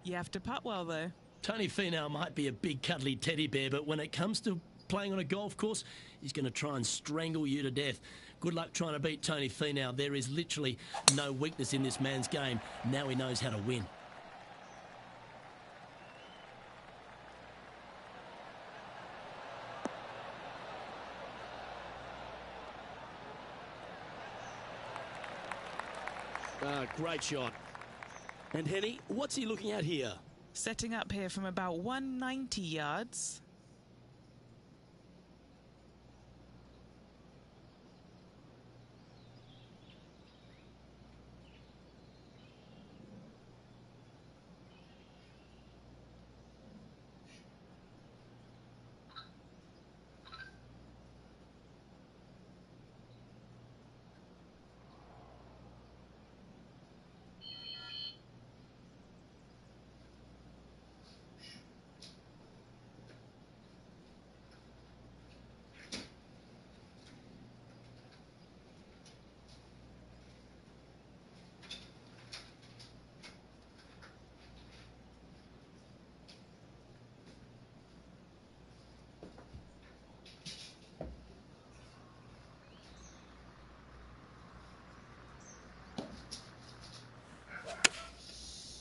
You have to putt well, though. Tony Finau might be a big cuddly teddy bear, but when it comes to playing on a golf course, he's going to try and strangle you to death. Good luck trying to beat Tony Finau. There is literally no weakness in this man's game. Now he knows how to win. Great shot. And Henny, what's he looking at here? Setting up here from about 190 yards.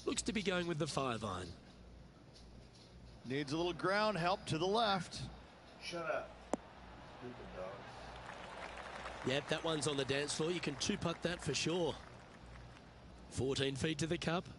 Looks to be going with the 5-iron. Needs a little ground help to the left. Shut up, stupid dogs. Yep, that one's on the dance floor. You can two-putt that for sure. 14 feet to the cup.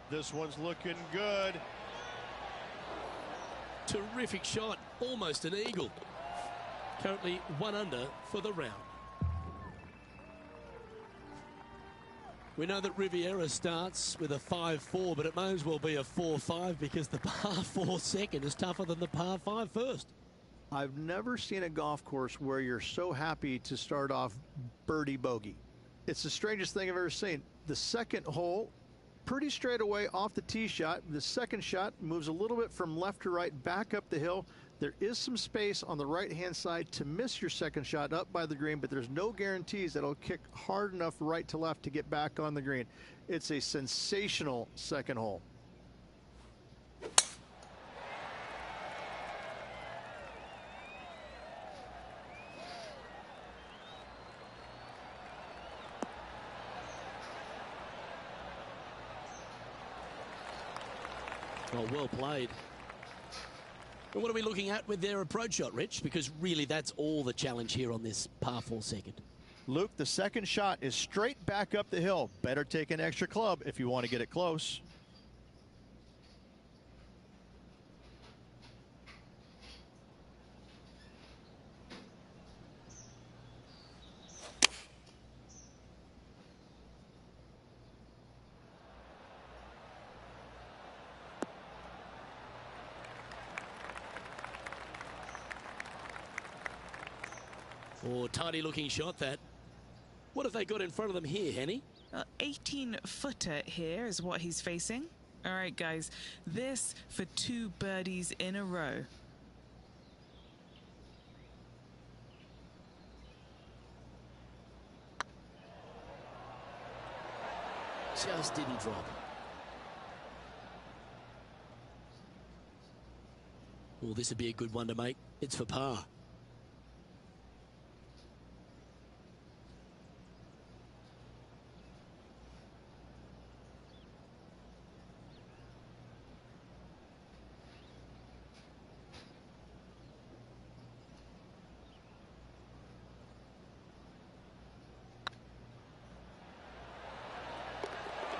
This one's looking good. Terrific shot, almost an eagle. Currently 1 under for the round. We know that Riviera starts with a 5-4, but it may as well be a 4-5 because the par 4 second is tougher than the par 5 first. I've never seen a golf course where you're so happy to start off birdie bogey. It's the strangest thing I've ever seen. The second hole, pretty straight away off the tee shot. The second shot moves a little bit from left to right back up the hill. There is some space on the right-hand side to miss your second shot up by the green, but there's no guarantees that it'll kick hard enough right to left to get back on the green. It's a sensational second hole. Well played. And what are we looking at with their approach shot, Rich? Because really that's all the challenge here on this par 4 second. Luke, the second shot is straight back up the hill. Better take an extra club if you want to get it close. Oh, tidy looking shot that. What have they got in front of them here, Henny? 18-footer here is what he's facing. All right, guys, this for 2 birdies in a row. Just didn't drop. Well, this would be a good one to make. It's for par.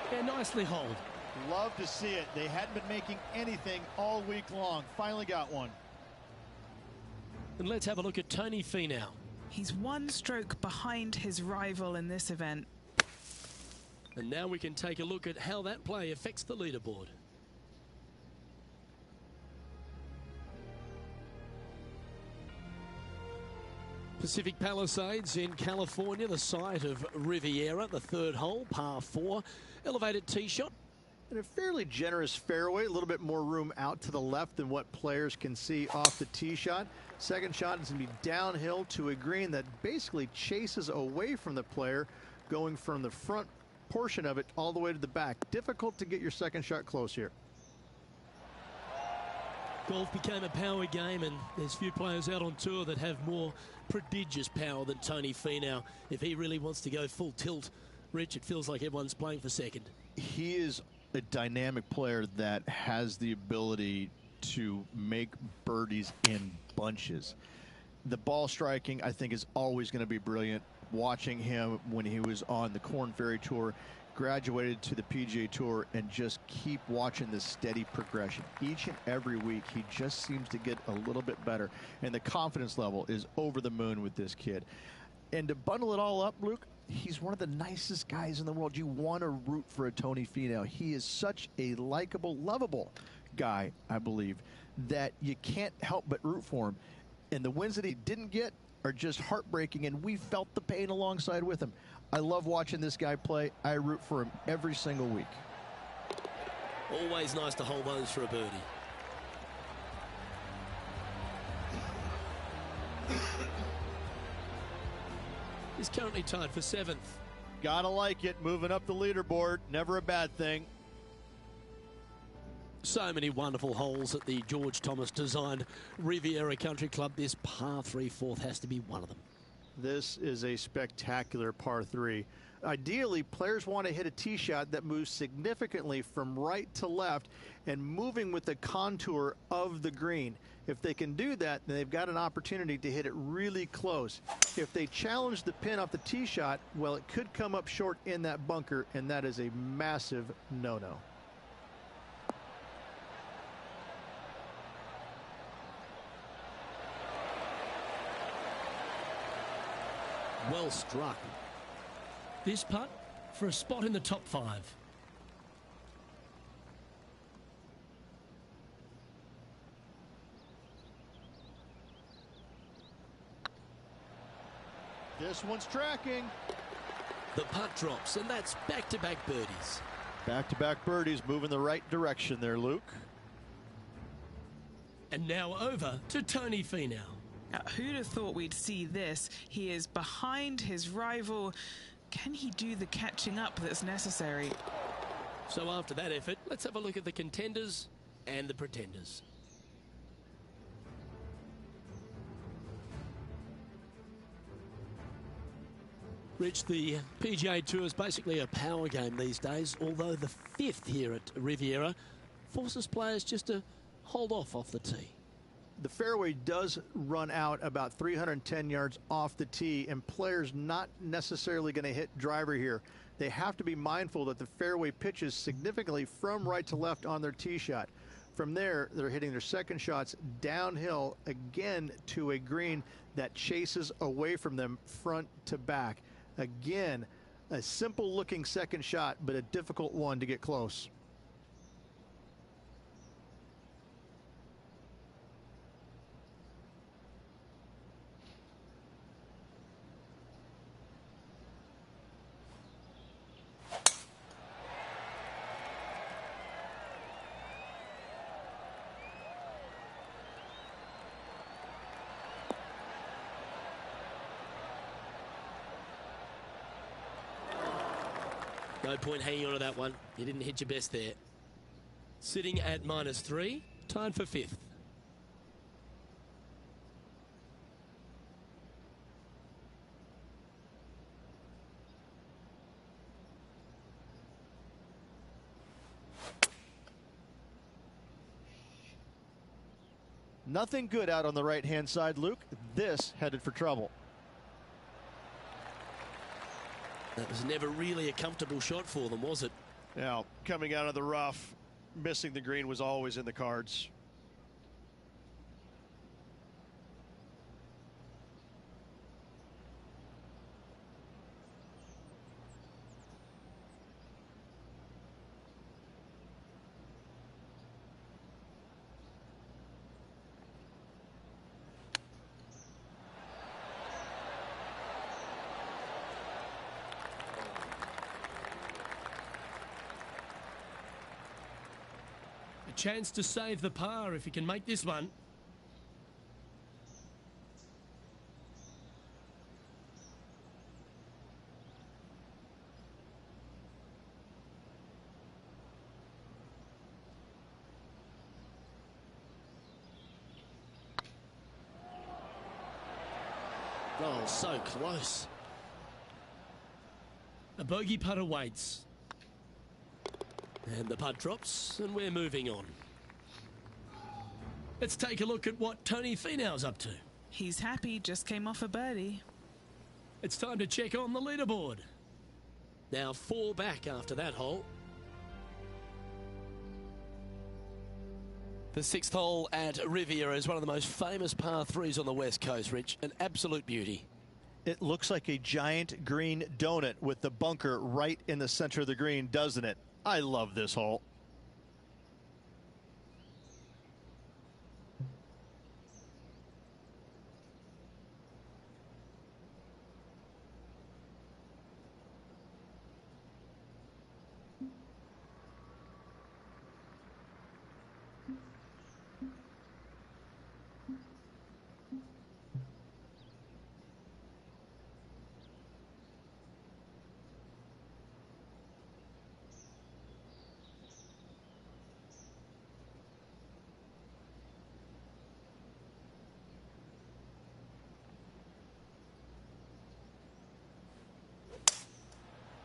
Yeah, nicely holed. Love to see it. They hadn't been making anything all week long. Finally got one. And let's have a look at Tony Finau. He's 1 stroke behind his rival in this event. And now we can take a look at how that play affects the leaderboard. Pacific Palisades in California, the site of Riviera, the third hole, par 4. Elevated tee shot. And a fairly generous fairway, a little bit more room out to the left than what players can see off the tee shot. Second shot is going to be downhill to a green that basically chases away from the player, going from the front portion of it all the way to the back. Difficult to get your second shot close here. Golf became a power game, and there's few players out on tour that have more prodigious power than Tony Finau. If he really wants to go full tilt, Rich, it feels like everyone's playing for second. He is a dynamic player that has the ability to make birdies in bunches. The ball striking, I think, is always going to be brilliant. Watching him when he was on the Korn Ferry Tour, graduated to the PGA Tour, and just keep watching this steady progression. Each and every week, he just seems to get a little bit better, and the confidence level is over the moon with this kid. And to bundle it all up, Luke, he's one of the nicest guys in the world. You want to root for a Tony Finau. He is such a likable, lovable guy, I believe, that you can't help but root for him. And the wins that he didn't get are just heartbreaking, and we felt the pain alongside with him. I love watching this guy play. I root for him every single week. Always nice to hold those for a birdie. He's currently tied for 7th. Gotta like it. Moving up the leaderboard. Never a bad thing. So many wonderful holes at the George Thomas designed Riviera Country Club. This par 3 fourth has to be one of them. This is a spectacular par 3. Ideally, players want to hit a tee shot that moves significantly from right to left and moving with the contour of the green. If they can do that, then they've got an opportunity to hit it really close. If they challenge the pin off the tee shot, well, it could come up short in that bunker, and that is a massive no-no. Well struck. This putt for a spot in the top 5. This one's tracking. The putt drops, and that's back-to-back birdies. Back-to-back birdies, moving the right direction there, Luke. And now over to Tony Finau. Who'd have thought we'd see this? He is behind his rival. Can he do the catching up that's necessary? So after that effort, let's have a look at the contenders and the pretenders. Rich, the PGA Tour is basically a power game these days, although the 5th here at Riviera forces players just to hold off the tee. The fairway does run out about 310 yards off the tee, and players not necessarily going to hit driver here. They have to be mindful that the fairway pitches significantly from right to left on their tee shot. From there, they're hitting their second shots downhill again to a green that chases away from them front to back. Again, a simple looking second shot, but a difficult one to get close. No point hanging on to that one. You didn't hit your best there. Sitting at -3, tied for 5th. Nothing good out on the right-hand side, Luke. This headed for trouble. That was never really a comfortable shot for them, was it? Now, coming out of the rough, missing the green was always in the cards. Chance to save the par if he can make this one. Oh, so close. A bogey putt awaits. And the putt drops, and we're moving on. Let's take a look at what Tony Finau's up to. He's happy, just came off a birdie. It's time to check on the leaderboard. Now 4 back after that hole. The 6th hole at Riviera is one of the most famous par 3s on the West Coast, Rich. An absolute beauty. It looks like a giant green donut with the bunker right in the center of the green, doesn't it? I love this hole.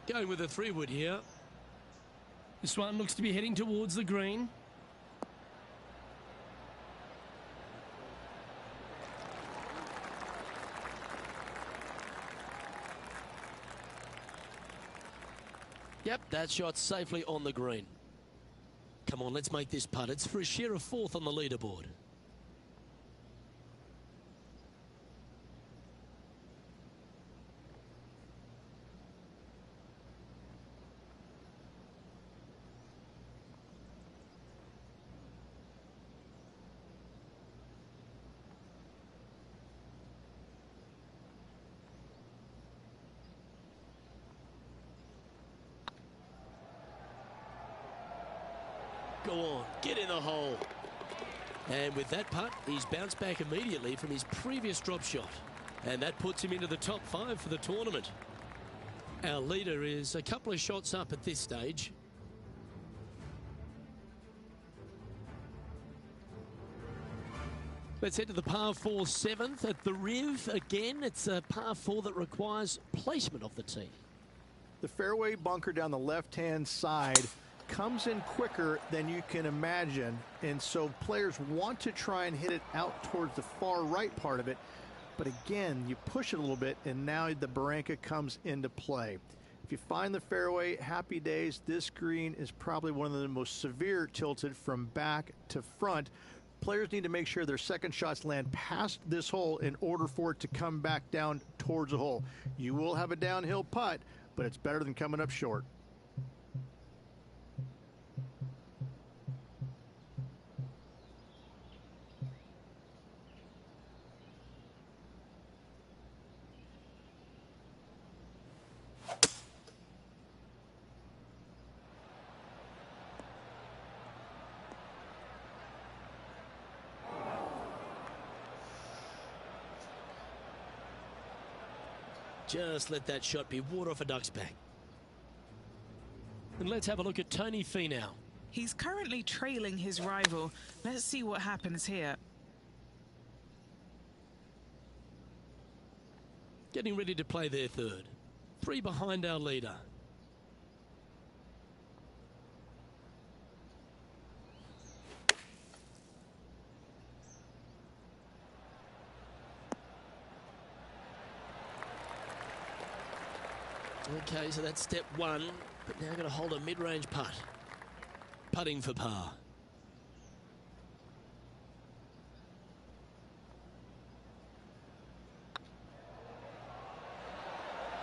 Going with a 3-wood here. This one looks to be heading towards the green. Yep, that shot's safely on the green. Come on, let's make this putt. It's for a share of 4th on the leaderboard. Go on, get in the hole. And with that putt, he's bounced back immediately from his previous drop shot. And that puts him into the top 5 for the tournament. Our leader is a couple of shots up at this stage. Let's head to the par 4 7th at the Riv. Again, it's a par 4 that requires placement of the tee. The fairway bunker down the left-hand side comes in quicker than you can imagine, and so players want to try and hit it out towards the far right part of it, but again, you push it a little bit and now the barranca comes into play. If you find the fairway, happy days. This green is probably one of the most severe tilted from back to front. Players need to make sure their second shots land past this hole in order for it to come back down towards the hole. You will have a downhill putt, but it's better than coming up short. Just let that shot be water off a duck's back. And let's have a look at Tony Finau. He's currently trailing his rival. Let's see what happens here. Getting ready to play their 3rd. 3 behind our leader. Okay, so that's step 1, but now going to hold a mid-range putt. Putting for par.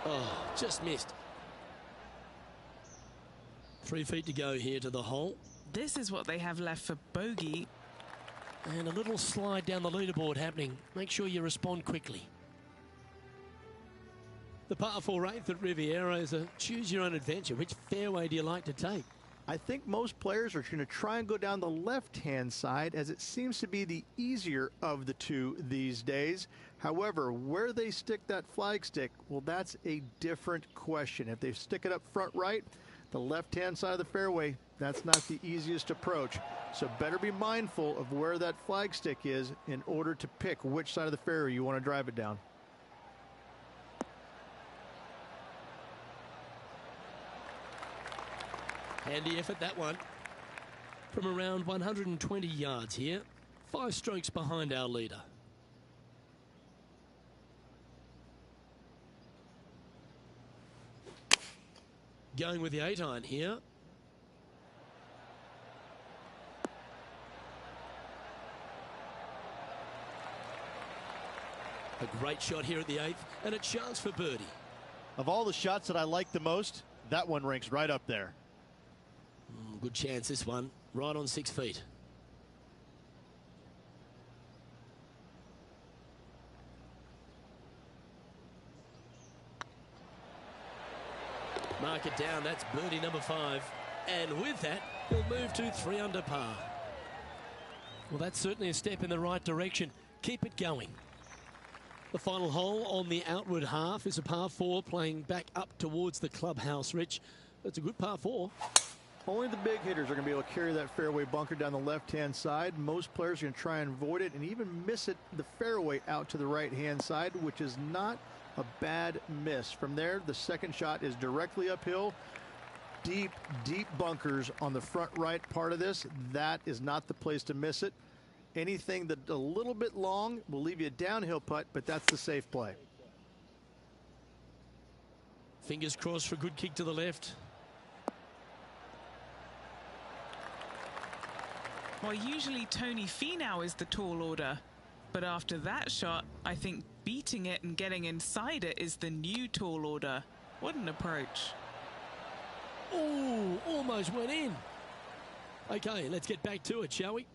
Oh, just missed. 3 feet to go here to the hole. This is what they have left for bogey. And a little slide down the leaderboard happening. Make sure you respond quickly. The par 4 8th at Riviera is a choose your own adventure. Which fairway do you like to take? I think most players are going to try and go down the left-hand side as it seems to be the easier of the two these days. However, where they stick that flag stick, well, that's a different question. If they stick it up front right, the left-hand side of the fairway, that's not the easiest approach. So better be mindful of where that flag stick is in order to pick which side of the fairway you want to drive it down. Handy effort, that one. From around 120 yards here, 5 strokes behind our leader. Going with the 8-iron here. A great shot here at the 8th, and a chance for birdie. Of all the shots that I like the most, that one ranks right up there. Good chance, this one. Right on 6 feet. Mark it down. That's birdie number 5. And with that, he'll move to 3 under par. Well, that's certainly a step in the right direction. Keep it going. The final hole on the outward half is a par 4 playing back up towards the clubhouse, Rich. It's a good par 4. Only the big hitters are going to be able to carry that fairway bunker down the left-hand side. Most players are going to try and avoid it and even miss it the fairway out to the right-hand side, which is not a bad miss. From there, the second shot is directly uphill. Deep, deep bunkers on the front right part of this. That is not the place to miss it. Anything that a little bit long will leave you a downhill putt, but that's the safe play. Fingers crossed for a good kick to the left. Well, usually Tony Finau is the tall order, but after that shot, I think beating it and getting inside it is the new tall order. What an approach. Oh, almost went in. Okay, let's get back to it, shall we?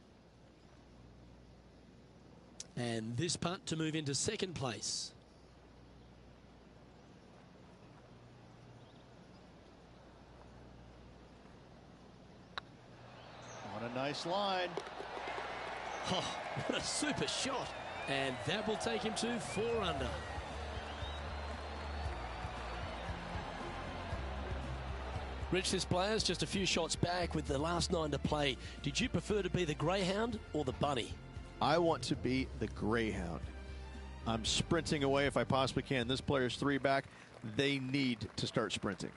And this putt to move into second place. What a nice line. Oh, what a super shot. And that will take him to 4 under. Rich, this player's just a few shots back with the last 9 to play. Did you prefer to be the greyhound or the bunny? I want to be the greyhound. I'm sprinting away if I possibly can. This player's 3 back. They need to start sprinting.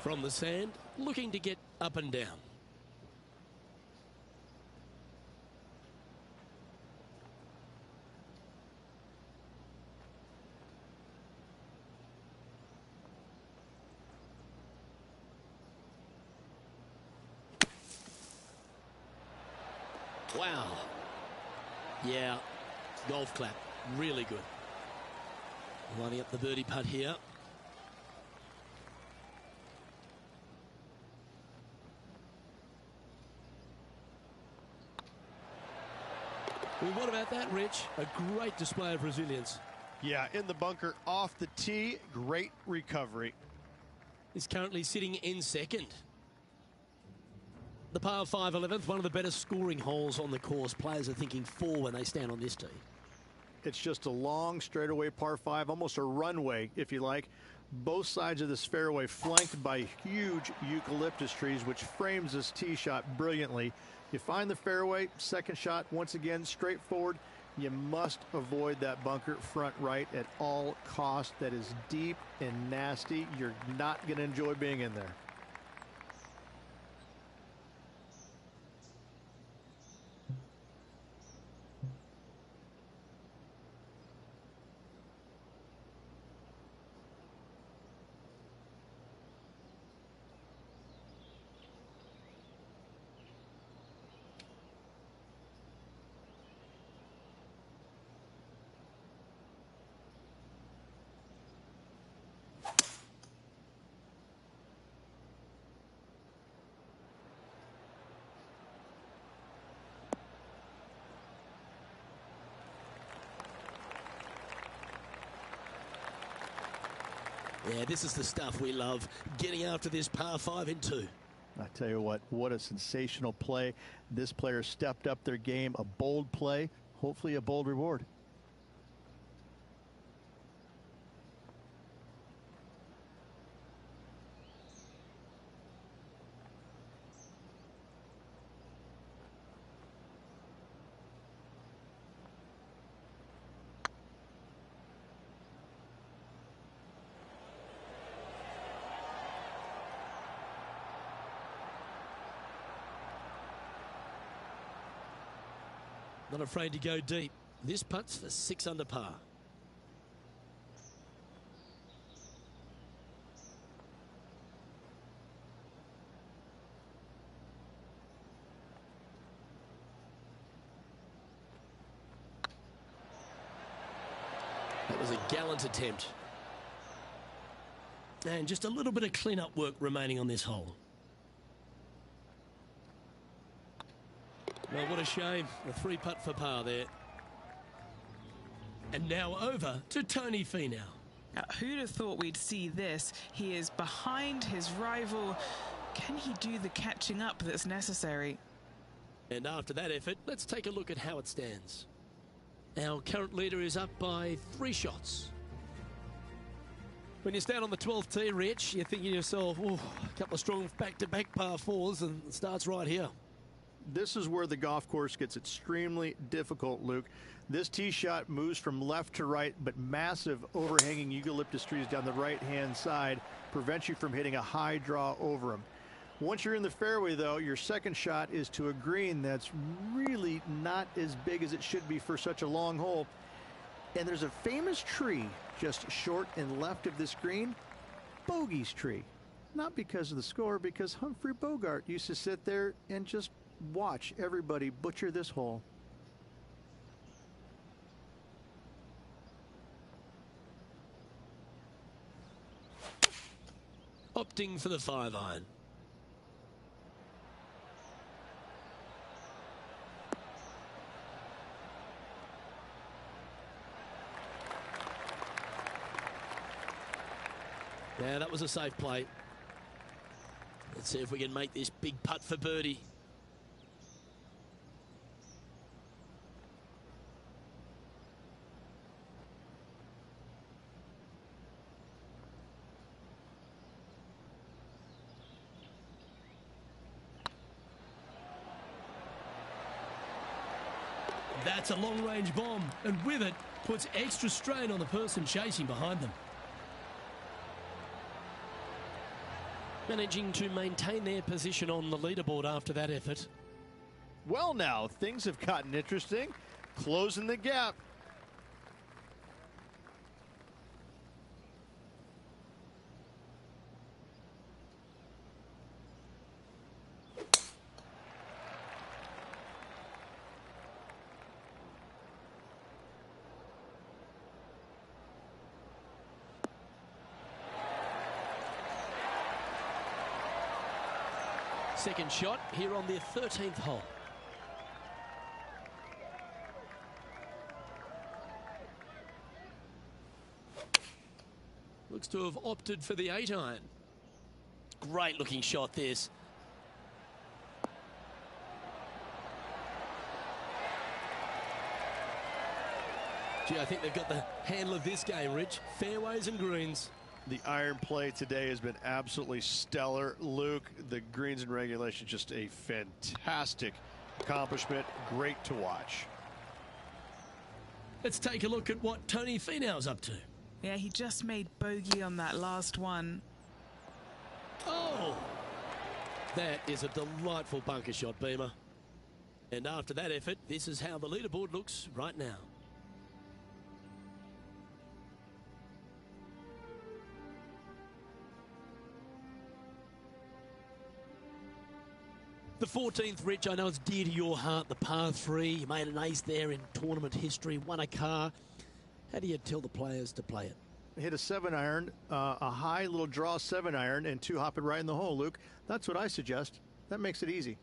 From the sand, looking to get up and down. Wow. Yeah, golf clap. Really good. Lining up the birdie putt here. Well, what about that, Rich? A great display of resilience. Yeah, in the bunker off the tee. Great recovery. He's currently sitting in second. The par 5 11th, one of the better scoring holes on the course. Players are thinking 4 when they stand on this tee. It's just a long straightaway par 5, almost a runway, if you like. Both sides of this fairway flanked by huge eucalyptus trees, which frames this tee shot brilliantly. You find the fairway, second shot, once again, straightforward. You must avoid that bunker front right at all costs. That is deep and nasty. You're not going to enjoy being in there. Yeah, this is the stuff we love, getting after this par 5 in 2. I tell you what a sensational play. This player stepped up their game, a bold play, hopefully a bold reward. Not afraid to go deep. This putt's for 6 under par. That was a gallant attempt. And just a little bit of clean-up work remaining on this hole. Well, what a shame. A 3-putt for par there. And now over to Tony Finau. Who'd have thought we'd see this? He is behind his rival. Can he do the catching up that's necessary? And after that effort, let's take a look at how it stands. Our current leader is up by 3 shots. When you stand on the 12th tee, Rich, you're thinking to yourself, oh, a couple of strong back-to-back par 4s, and it starts right here. This is where the golf course gets extremely difficult, Luke. This tee shot moves from left to right, but massive overhanging eucalyptus trees down the right-hand side prevents you from hitting a high draw over them. Once you're in the fairway, though, your second shot is to a green that's really not as big as it should be for such a long hole. And there's a famous tree just short and left of this green, Bogey's tree. Not because of the score, because Humphrey Bogart used to sit there and just watch everybody butcher this hole. Opting for the 5-iron. Yeah, that was a safe play. Let's see if we can make this big putt for birdie. That's a long-range bomb, and with it, puts extra strain on the person chasing behind them. Managing to maintain their position on the leaderboard after that effort. Well, now things have gotten interesting. Closing the gap. Second shot here on their 13th hole. Looks to have opted for the 8-iron. Great looking shot this. Gee, I think they've got the handle of this game, Rich. Fairways and greens. The iron play today has been absolutely stellar. Luke, the greens and regulation, just a fantastic accomplishment. Great to watch. Let's take a look at what Tony Finau's up to. Yeah, he just made bogey on that last one. Oh! That is a delightful bunker shot, Beamer. And after that effort, this is how the leaderboard looks right now. The 14th, Rich, I know it's dear to your heart, the par 3. You made an ace there in tournament history, won a car. How do you tell the players to play it? Hit a 7-iron, a high little draw 7-iron, and 2 hopping right in the hole, Luke. That's what I suggest. That makes it easy.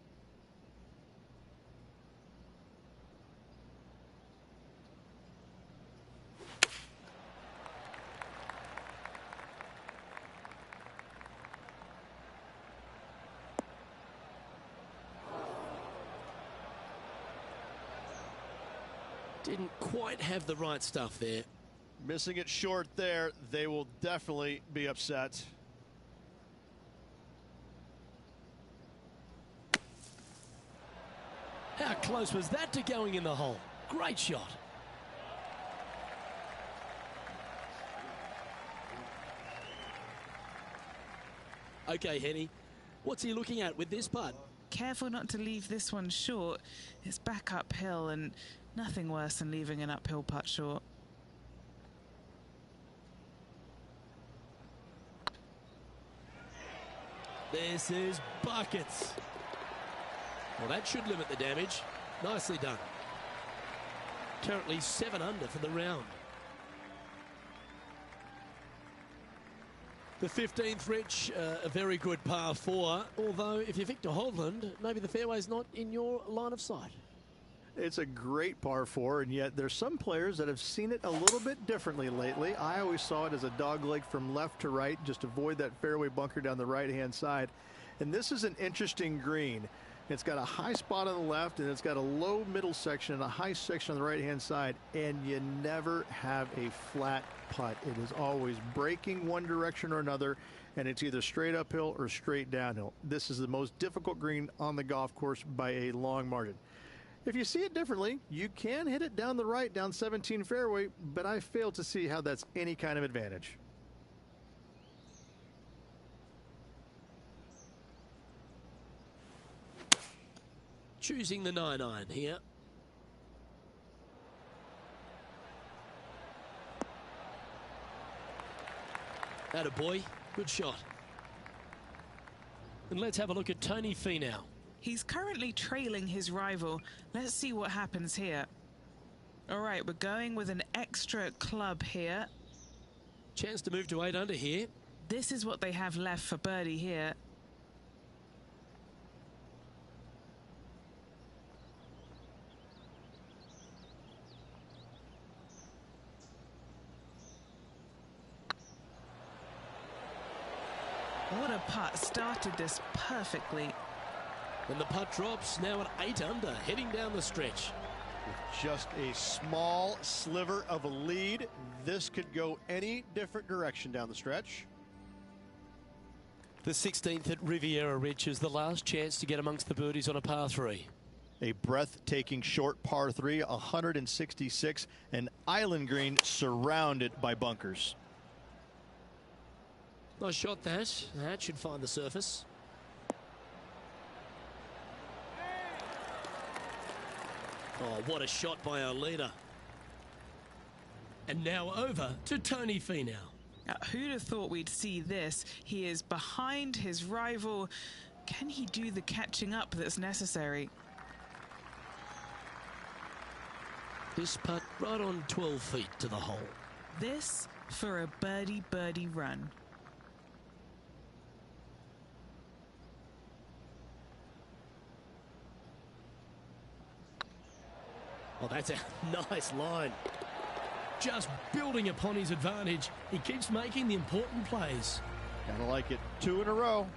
Didn't quite have the right stuff there. Missing it short there, they will definitely be upset. How close was that to going in the hole? Great shot. Okay, Henny, what's he looking at with this putt? Careful not to leave this one short. It's back uphill, and nothing worse than leaving an uphill putt short. This is buckets. Well, that should limit the damage. Nicely done. Currently 7 under for the round. The 15th, Rich, a very good par 4. Although, if you're Victor Hovland, maybe the fairway's not in your line of sight. It's a great par 4, and yet there's some players that have seen it a little bit differently lately. I always saw it as a dogleg from left to right. Just avoid that fairway bunker down the right-hand side. And this is an interesting green. It's got a high spot on the left, and it's got a low middle section and a high section on the right-hand side, and you never have a flat putt. It is always breaking one direction or another, and it's either straight uphill or straight downhill. This is the most difficult green on the golf course by a long margin. If you see it differently, you can hit it down the right, down 17 fairway, but I fail to see how that's any kind of advantage. Choosing the 9-iron here. Attaboy, good shot. And let's have a look at Tony Finau. He's currently trailing his rival. Let's see what happens here. All right, we're going with an extra club here. Chance to move to 8 under here. This is what they have left for birdie here. What a putt. Started this perfectly. And the putt drops now at 8 under, heading down the stretch. With just a small sliver of a lead, this could go any different direction down the stretch. The 16th at Riviera Ridge is the last chance to get amongst the birdies on a par 3. A breathtaking short par 3, 166, an island green surrounded by bunkers. Nice shot that. That should find the surface. Oh, what a shot by our leader. And now over to Tony Finau. Who'd have thought we'd see this? He is behind his rival. Can he do the catching up that's necessary? This putt right on 12 feet to the hole. This for a birdie run. Oh, that's a nice line. Just building upon his advantage. He keeps making the important plays. Kind of like it. 2 in a row.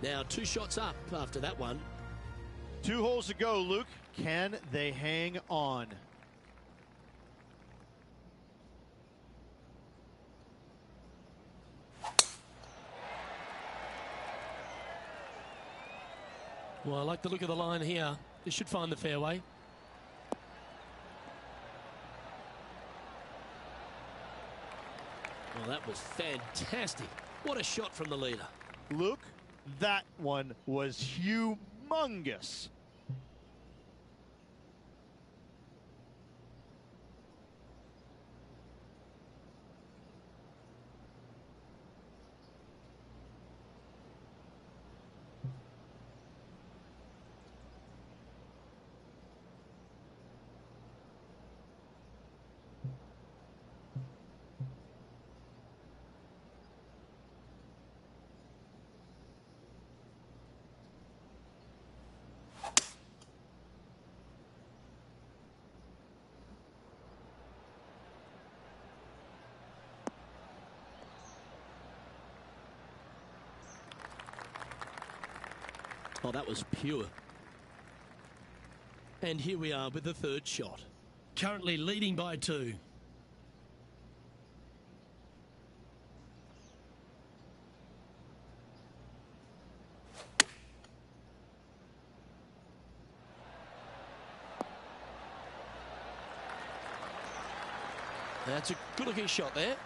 Now 2 shots up after that one. 2 holes to go, Luke. Can they hang on? Well, I like the look of the line here. This should find the fairway. Well, that was fantastic. What a shot from the leader. Luke, that one was humongous. Oh, that was pure. And here we are with the 3rd shot. currently leading by 2. That's a good-looking shot there.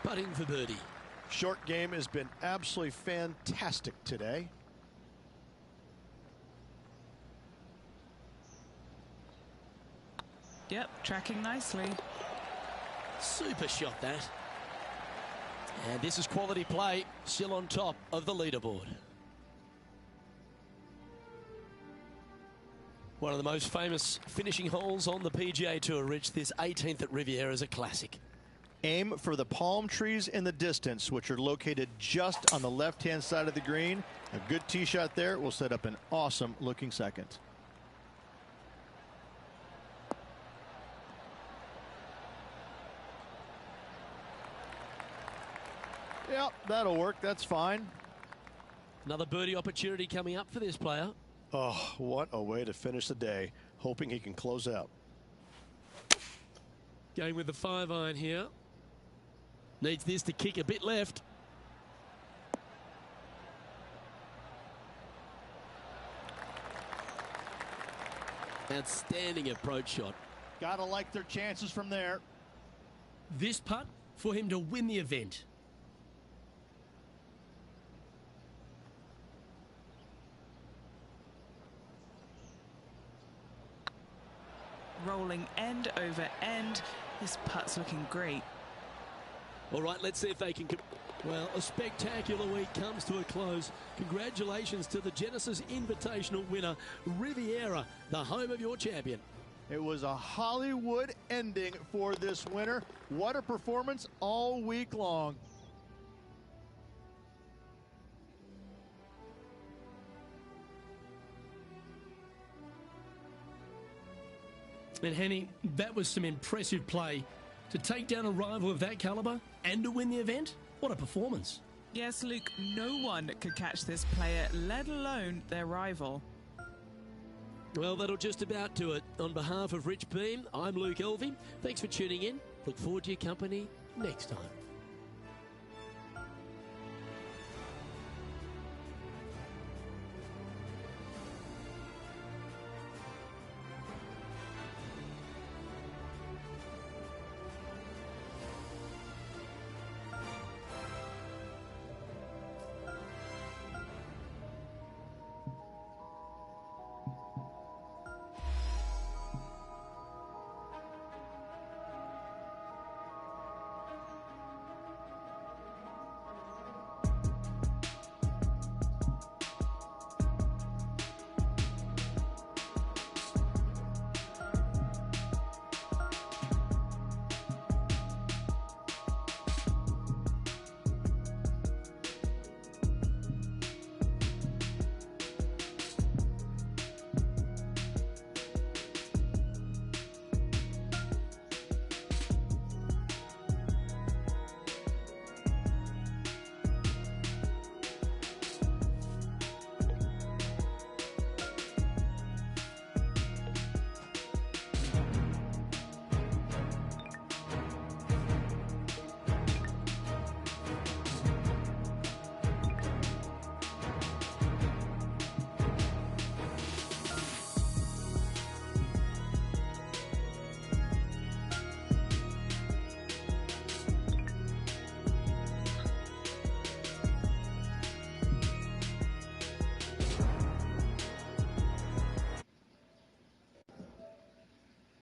Putting for birdie. Short game has been absolutely fantastic today. Yep, tracking nicely. Super shot, that. And this is quality play, still on top of the leaderboard. One of the most famous finishing holes on the PGA Tour, Rich. This 18th at Riviera is a classic. Aim for the palm trees in the distance, which are located just on the left-hand side of the green. A good tee shot there will set up an awesome looking second. Yep, that'll work. That's fine. Another birdie opportunity coming up for this player. Oh, what a way to finish the day. Hoping he can close out. Going with the 5-iron here. Needs this to kick a bit left. Outstanding approach shot. Gotta like their chances from there. This putt for him to win the event. Rolling end over end. This putt's looking great. All right, let's see if they can... Well, a spectacular week comes to a close. Congratulations to the Genesis Invitational winner, Riviera, the home of your champion. It was a Hollywood ending for this winner. What a performance all week long. And Henny, that was some impressive play. To take down a rival of that caliber and to win the event, what a performance. Yes, Luke, no one could catch this player, let alone their rival. Well, that'll just about do it. On behalf of Rich Beam, I'm Luke Elvey. Thanks for tuning in. Look forward to your company next time.